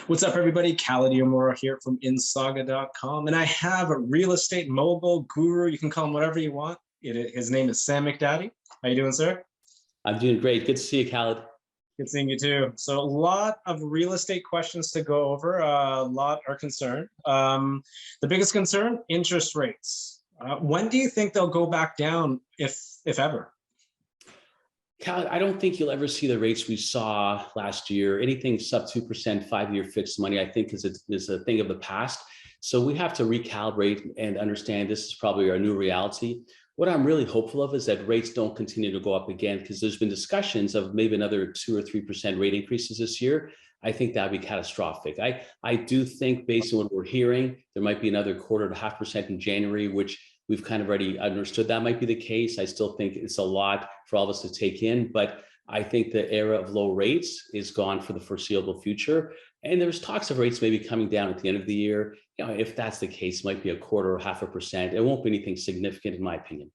What's up, everybody? Khaled Iwamura here from insauga.com, and I have a real estate mogul guru. You can call him whatever you want. His name is Sam McDadi. How you doing, sir? I'm doing great. Good to see you, Khaled. Good seeing you too. So a lot of real estate questions to go over. A lot are concerned. The biggest concern, interest rates. When do you think they'll go back down, if ever? Khaled, I don't think you'll ever see the rates we saw last year. Anything sub 2% 5-year fixed money, I think is a thing of the past. So we have to recalibrate and understand this is probably our new reality. What I'm really hopeful of is that rates don't continue to go up again, because there's been discussions of maybe another 2 or 3% rate increases this year. I think that'd be catastrophic. I do think, based on what we're hearing, there might be another 0.25% in January, which we've kind of already understood that might be the case. I still think it's a lot for all of us to take in, but I think the era of low rates is gone for the foreseeable future. And there's talks of rates maybe coming down at the end of the year. You know, if that's the case, it might be 1/4 or 0.5%. It won't be anything significant, in my opinion.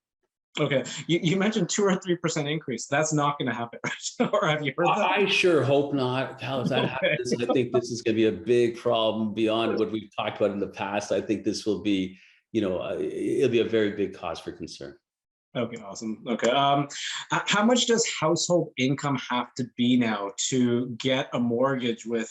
Okay, you mentioned 2 or 3% increase. That's not going to happen, right? Or have you heard that? I sure hope not. Kyle, if that happens, I think this is going to be a big problem beyond what we've talked about in the past. I think this will be, it'll be a very big cause for concern. Okay, awesome. Okay, how much does household income have to be now to get a mortgage with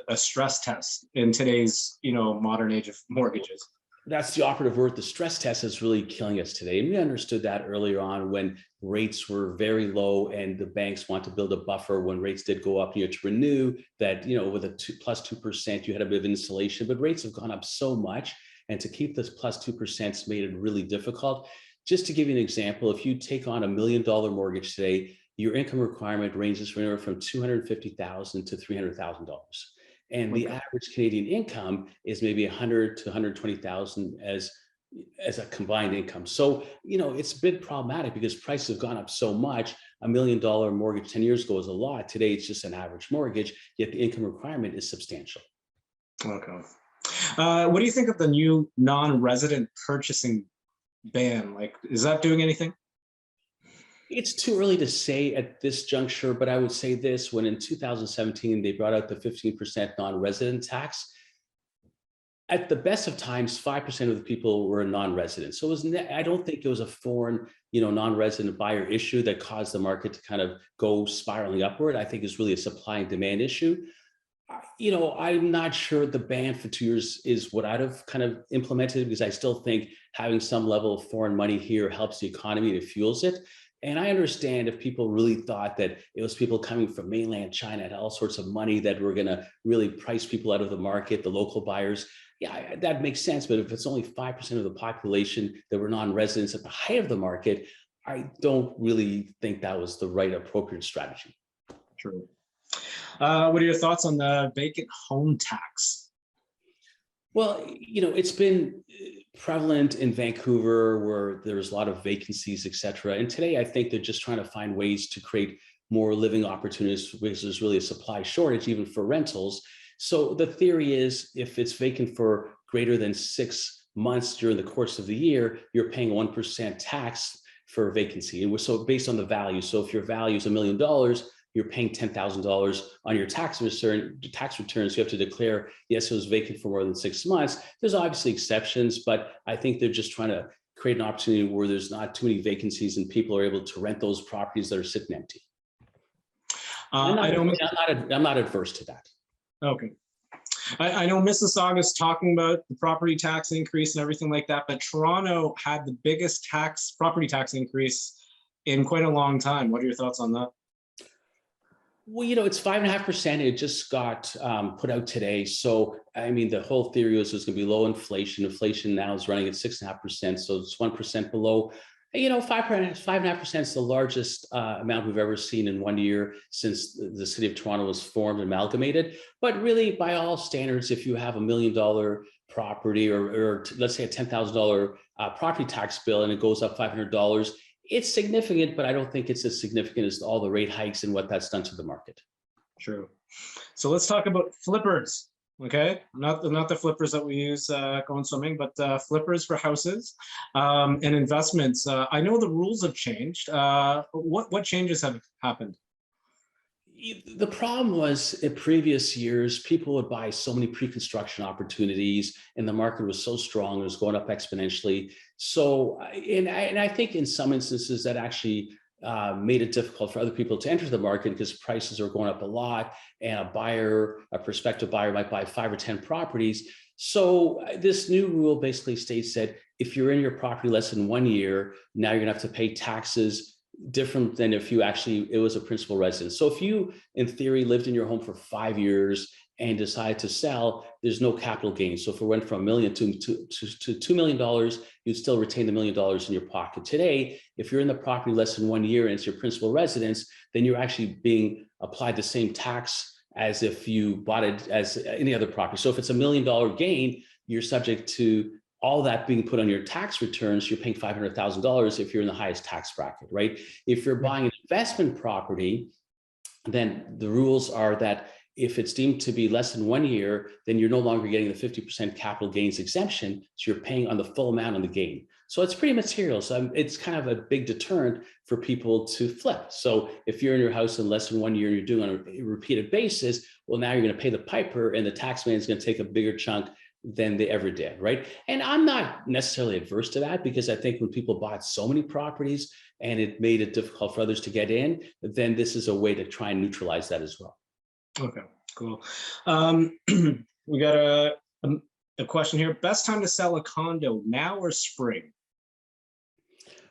a stress test in today's, modern age of mortgages? That's the operative word. The stress test is really killing us today. And we understood that earlier on when rates were very low and the banks want to build a buffer when rates did go up, to renew that, with a plus 2%, you had a bit of insulation, but rates have gone up so much. And to keep this plus 2% made it really difficult. Just to give you an example, if you take on $1 million mortgage today, your income requirement ranges from anywhere from $250,000 to $300,000. And the average Canadian income is maybe $100,000 to $120,000 as a combined income. So, it's been problematic because prices have gone up so much. $1 million mortgage 10 years ago was a lot. Today, it's just an average mortgage, yet the income requirement is substantial. Okay. What do you think of the new non-resident purchasing ban? Like, is that doing anything? It's too early to say at this juncture, but I would say this: when in 2017, they brought out the 15% non-resident tax, at the best of times, 5% of the people were non-resident. So I don't think it was a foreign, non-resident buyer issue that caused the market to kind of go spiraling upward. I think it's really a supply and demand issue. I'm not sure the ban for 2 years is what I'd have kind of implemented, because I still think having some level of foreign money here helps the economy and it fuels it. And I understand if people really thought that it was people coming from mainland China and all sorts of money that were going to really price people out of the market, the local buyers. Yeah, that makes sense. But if it's only 5% of the population that were non-residents at the height of the market, I don't really think that was the right appropriate strategy. True. What are your thoughts on the vacant home tax? Well, it's been prevalent in Vancouver where there's a lot of vacancies, et cetera. And today, I think they're just trying to find ways to create more living opportunities, because there's really a supply shortage, even for rentals. So the theory is, if it's vacant for greater than 6 months during the course of the year, you're paying 1% tax for vacancy. And so based on the value. So if your value is $1 million, you're paying $10,000 on your tax returns. You have to declare, yes, it was vacant for more than 6 months. There's obviously exceptions, but I think they're just trying to create an opportunity where there's not too many vacancies and people are able to rent those properties that are sitting empty. I'm not adverse to that. Okay. I know Mississauga is talking about the property tax increase and everything like that, but Toronto had the biggest property tax increase in quite a long time. What are your thoughts on that? Well, it's 5.5%. It just got put out today. So, I mean, the whole theory was there's going to be low inflation. Inflation now is running at 6.5%. So it's 1% below. 5.5% is the largest amount we've ever seen in 1 year since the city of Toronto was formed and amalgamated. But really, by all standards, if you have $1 million property or let's say a $10,000 property tax bill and it goes up $500, it's significant, but I don't think it's as significant as all the rate hikes and what that's done to the market. True. So let's talk about flippers. Okay, not the flippers that we use going swimming, but flippers for houses and investments. I know the rules have changed. What changes have happened? The problem was in previous years, people would buy so many pre-construction opportunities and the market was so strong, it was going up exponentially. So, and I think in some instances that actually made it difficult for other people to enter the market because prices are going up a lot and a prospective buyer might buy 5 or 10 properties. So this new rule basically states that if you're in your property less than 1 year, now you're gonna have to pay taxes different than if you actually, it was a principal residence. So if you, in theory, lived in your home for 5 years and decided to sell, there's no capital gain. So if it went from $1 million to $2 million, you'd still retain the $1 million in your pocket. Today, if you're in the property less than 1 year and it's your principal residence, then you're actually being applied the same tax as if you bought it as any other property. So if it's $1 million gain, you're subject to all that being put on your tax returns. You're paying $500,000 if you're in the highest tax bracket, right? If you're buying an investment property, then the rules are that if it's deemed to be less than 1 year, then you're no longer getting the 50% capital gains exemption. So you're paying on the full amount on the gain. So it's pretty material. So it's kind of a big deterrent for people to flip. So if you're in your house in less than 1 year and you're doing on a repeated basis, well, now you're going to pay the piper and the tax man is going to take a bigger chunk than they ever did, right? And I'm not necessarily adverse to that because I think when people bought so many properties and it made it difficult for others to get in, then this is a way to try and neutralize that as well. Okay, cool. We got a question here. Best time to sell a condo, now or spring?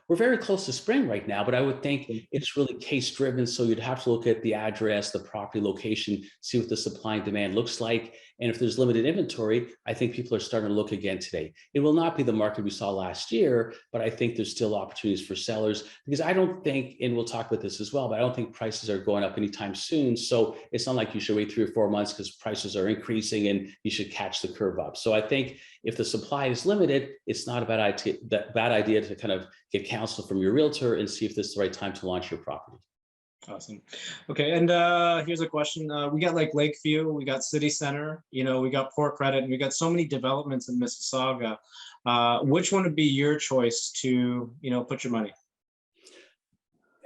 We're very close to spring right now, but I would think it's really case driven. So you'd have to look at the address, the property location, see what the supply and demand looks like. And if there's limited inventory, I think people are starting to look again today. It will not be the market we saw last year, but I think there's still opportunities for sellers because I don't think, and we'll talk about this as well, but I don't think prices are going up anytime soon. So it's not like you should wait 3 or 4 months because prices are increasing and you should catch the curve up. So I think if the supply is limited, it's not a bad idea to kind of get counsel from your realtor and see if this is the right time to launch your property. Awesome. Okay, and here's a question. We got like Lakeview, we got City Center, you know, we got Port Credit, and we got so many developments in Mississauga. Which one would be your choice to, you know, put your money?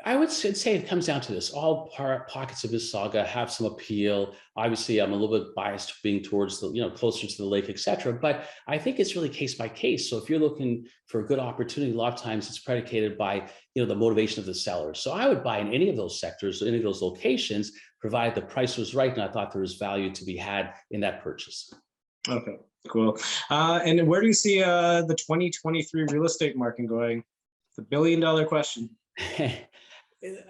I would say it comes down to this. All pockets of Issauga have some appeal. Obviously, I'm a little bit biased being towards the, you know, closer to the lake, etc. But I think it's really case by case. So if you're looking for a good opportunity, a lot of times it's predicated by, you know, the motivation of the seller. So I would buy in any of those sectors, any of those locations, provided the price was right and I thought there was value to be had in that purchase. Okay, cool. And where do you see the 2023 real estate market going? It's $1 billion question.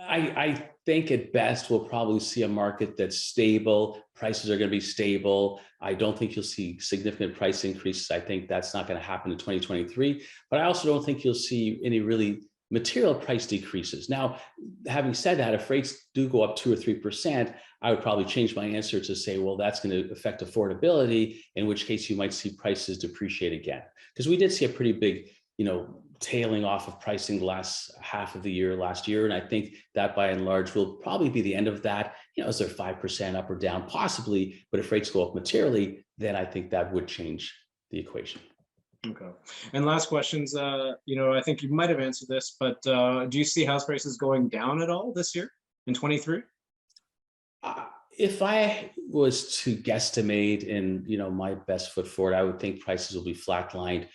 I think at best we'll probably see a market that's stable. Prices are going to be stable. I don't think you'll see significant price increases. I think that's not going to happen in 2023. But I also don't think you'll see any really material price decreases. Now, having said that, if rates do go up 2 or 3%, I would probably change my answer to say, well, that's going to affect affordability, in which case you might see prices depreciate again. Because we did see a pretty big, you know, tailing off of pricing the last half of the year last year. And I think that by and large will probably be the end of that. You know, is there 5% up or down? Possibly, but if rates go up materially, then I think that would change the equation. Okay. And last questions, you know, I think you might have answered this, but do you see house prices going down at all this year in 23? If I was to guesstimate in, you know, my best foot forward, I would think prices will be flatlined.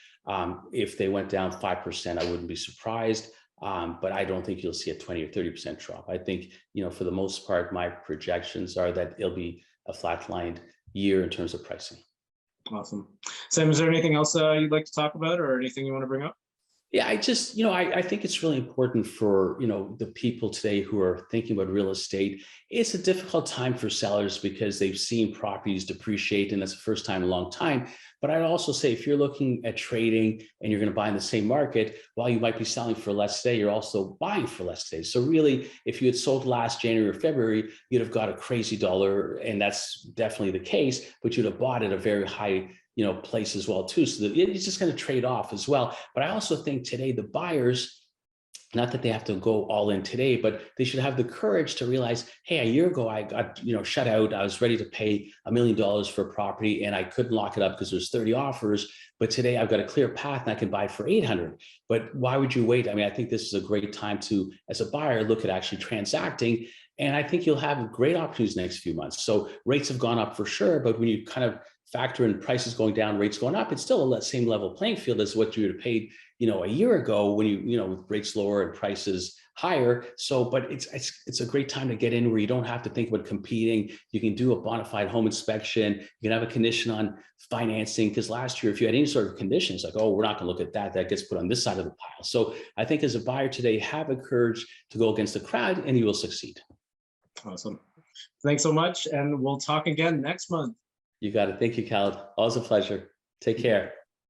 If they went down 5%, I wouldn't be surprised. But I don't think you'll see a 20 or 30% drop. I think, you know, for the most part, my projections are that it'll be a flatlined year in terms of pricing. Awesome. Sam, is there anything else you'd like to talk about or anything you want to bring up? Yeah, I just, you know, I think it's really important for, you know, the people today who are thinking about real estate. It's a difficult time for sellers because they've seen properties depreciate and that's the first time in a long time. But I'd also say if you're looking at trading and you're going to buy in the same market, while you might be selling for less today, you're also buying for less today. So really, if you had sold last January or February, you'd have got a crazy dollar, and that's definitely the case, but you'd have bought at a very high, you know, place as well too. So that it's just going to trade off as well. But I also think today the buyers not that they have to go all in today, but they should have the courage to realize, hey, a year ago I got shut out. I was ready to pay $1 million for a property and I couldn't lock it up because there's 30 offers. But today I've got a clear path and I can buy for 800. But why would you wait? I mean, I think this is a great time to, as a buyer, look at actually transacting. And I think you'll have great opportunities next few months. So rates have gone up for sure, but when you kind of factor in prices going down, rates going up, it's still a same level playing field as what you would have paid, a year ago when with rates lower and prices higher. So, but it's a great time to get in where you don't have to think about competing. You can do a bona fide home inspection. You can have a condition on financing, because last year, if you had any sort of conditions like, oh, we're not going to look at that, that gets put on this side of the pile. So I think as a buyer today, have a courage to go against the crowd and you will succeed. Awesome. Thanks so much. And we'll talk again next month. You got it. Thank you, Khaled. Always a pleasure. Take care.